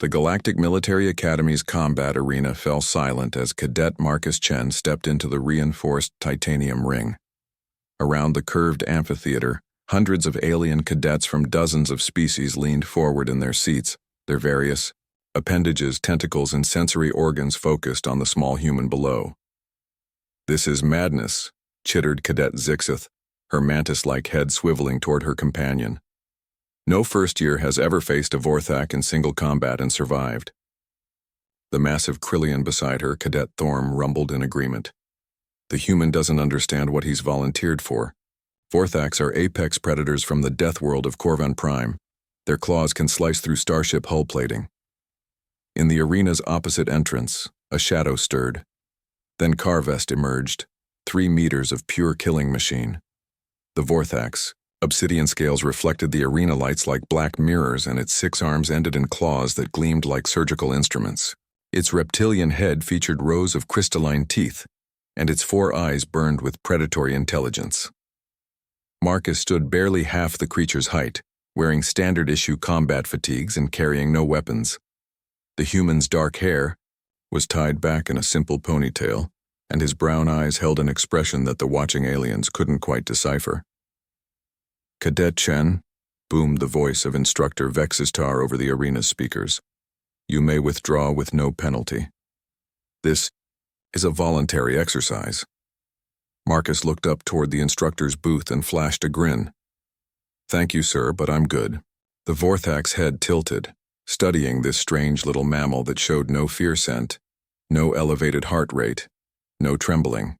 The Galactic Military Academy's combat arena fell silent as Cadet Marcus Chen stepped into the reinforced titanium ring. Around the curved amphitheater, hundreds of alien cadets from dozens of species leaned forward in their seats, their various appendages, tentacles, and sensory organs focused on the small human below. "This is madness," chittered Cadet Zixith, her mantis-like head swiveling toward her companion. "No first year has ever faced a Vorthak in single combat and survived." The massive Krillian beside her, Cadet Thorm, rumbled in agreement. "The human doesn't understand what he's volunteered for. Vorthaks are apex predators from the death world of Corvan Prime. Their claws can slice through starship hull plating." In the arena's opposite entrance, a shadow stirred. Then Carvest emerged, 3 meters of pure killing machine. The Vorthak's obsidian scales reflected the arena lights like black mirrors, and its 6 arms ended in claws that gleamed like surgical instruments. Its reptilian head featured rows of crystalline teeth, and its 4 eyes burned with predatory intelligence. Marcus stood barely half the creature's height, wearing standard-issue combat fatigues and carrying no weapons. The human's dark hair was tied back in a simple ponytail, and his brown eyes held an expression that the watching aliens couldn't quite decipher. "Cadet Chen," boomed the voice of Instructor Vexistar over the arena's speakers. "You may withdraw with no penalty. This is a voluntary exercise." Marcus looked up toward the instructor's booth and flashed a grin. "Thank you, sir, but I'm good." The Vorthak's head tilted, studying this strange little mammal that showed no fear scent, no elevated heart rate, no trembling.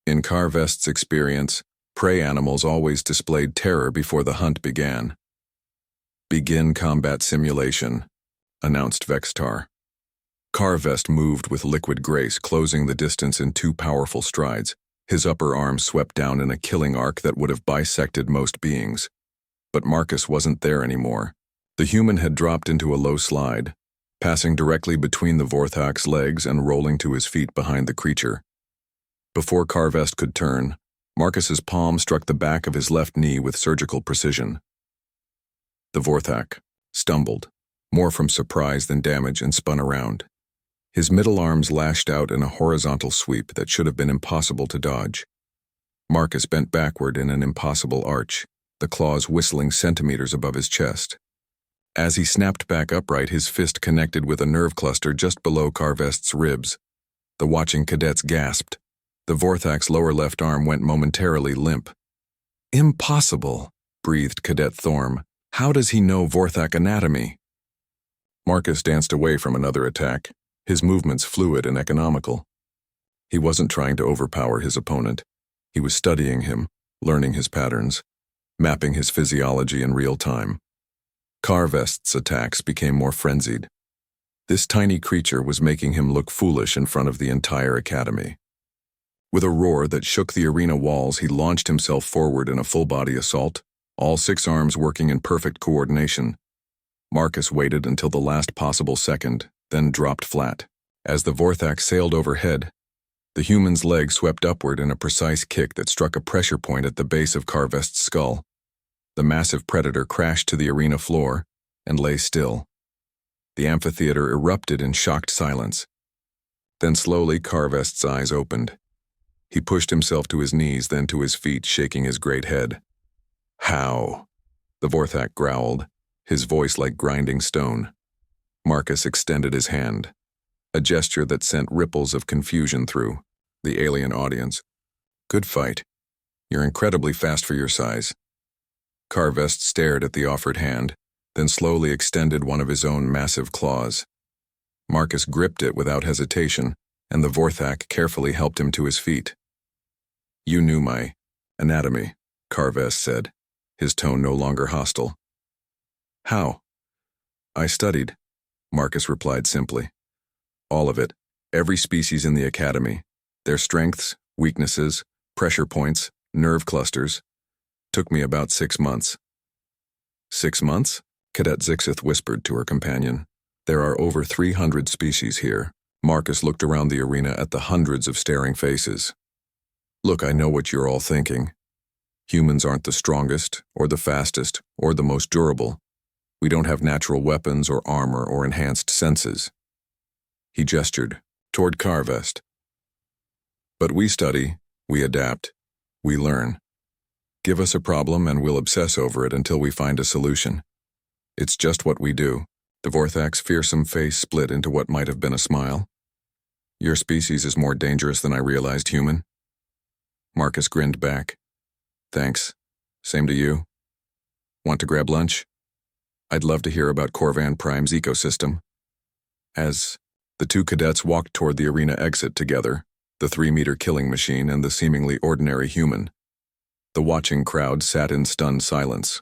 In Carvest's experience, prey animals always displayed terror before the hunt began. "Begin combat simulation," announced Vextar. Carvest moved with liquid grace, closing the distance in 2 powerful strides. His upper arm swept down in a killing arc that would have bisected most beings. But Marcus wasn't there anymore. The human had dropped into a low slide, passing directly between the Vorthak's legs and rolling to his feet behind the creature. Before Carvest could turn, Marcus's palm struck the back of his left knee with surgical precision. The Vorthak stumbled, more from surprise than damage, and spun around. His middle arms lashed out in a horizontal sweep that should have been impossible to dodge. Marcus bent backward in an impossible arch, the claws whistling centimeters above his chest. As he snapped back upright, his fist connected with a nerve cluster just below Carvest's ribs. The watching cadets gasped. The Vorthak's lower left arm went momentarily limp. "Impossible," breathed Cadet Thorm. "How does he know Vorthak anatomy?" Marcus danced away from another attack, his movements fluid and economical. He wasn't trying to overpower his opponent. He was studying him, learning his patterns, mapping his physiology in real time. Carvest's attacks became more frenzied. This tiny creature was making him look foolish in front of the entire academy. With a roar that shook the arena walls, he launched himself forward in a full-body assault, all 6 arms working in perfect coordination. Marcus waited until the last possible second, then dropped flat. As the Vorthak sailed overhead, the human's leg swept upward in a precise kick that struck a pressure point at the base of Carvest's skull. The massive predator crashed to the arena floor and lay still. The amphitheater erupted in shocked silence. Then slowly Carvest's eyes opened. He pushed himself to his knees, then to his feet, shaking his great head. "How?" the Vorthak growled, his voice like grinding stone. Marcus extended his hand, a gesture that sent ripples of confusion through the alien audience. "Good fight. You're incredibly fast for your size." Carvest stared at the offered hand, then slowly extended one of his own massive claws. Marcus gripped it without hesitation, and the Vorthak carefully helped him to his feet. "You knew my anatomy," Carvest said, his tone no longer hostile. "How?" "I studied," Marcus replied simply. "All of it, every species in the academy, their strengths, weaknesses, pressure points, nerve clusters. Took me about 6 months." "6 months?" Cadet Zixith whispered to her companion. "There are over 300 species here." Marcus looked around the arena at the hundreds of staring faces. "Look, I know what you're all thinking. Humans aren't the strongest, or the fastest, or the most durable. We don't have natural weapons or armor or enhanced senses." He gestured toward Carvest. "But we study, we adapt, we learn. Give us a problem and we'll obsess over it until we find a solution. It's just what we do." Dvorthak's fearsome face split into what might have been a smile. "Your species is more dangerous than I realized, human." Marcus grinned back. "Thanks. Same to you. Want to grab lunch? I'd love to hear about Corvan Prime's ecosystem." As the two cadets walked toward the arena exit together, the 3-meter killing machine and the seemingly ordinary human, the watching crowd sat in stunned silence.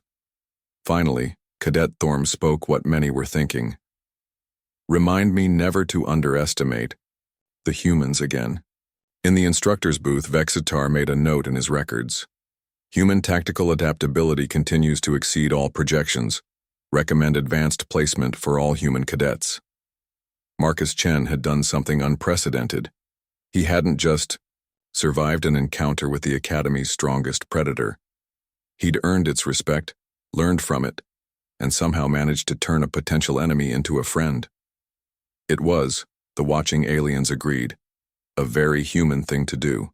Finally, Cadet Thorm spoke what many were thinking. "Remind me never to underestimate the humans again." In the instructor's booth, Vexitar made a note in his records. "Human tactical adaptability continues to exceed all projections. Recommend advanced placement for all human cadets." Marcus Chen had done something unprecedented. He hadn't just survived an encounter with the Academy's strongest predator. He'd earned its respect, learned from it, and somehow managed to turn a potential enemy into a friend. It was, the watching aliens agreed, a very human thing to do.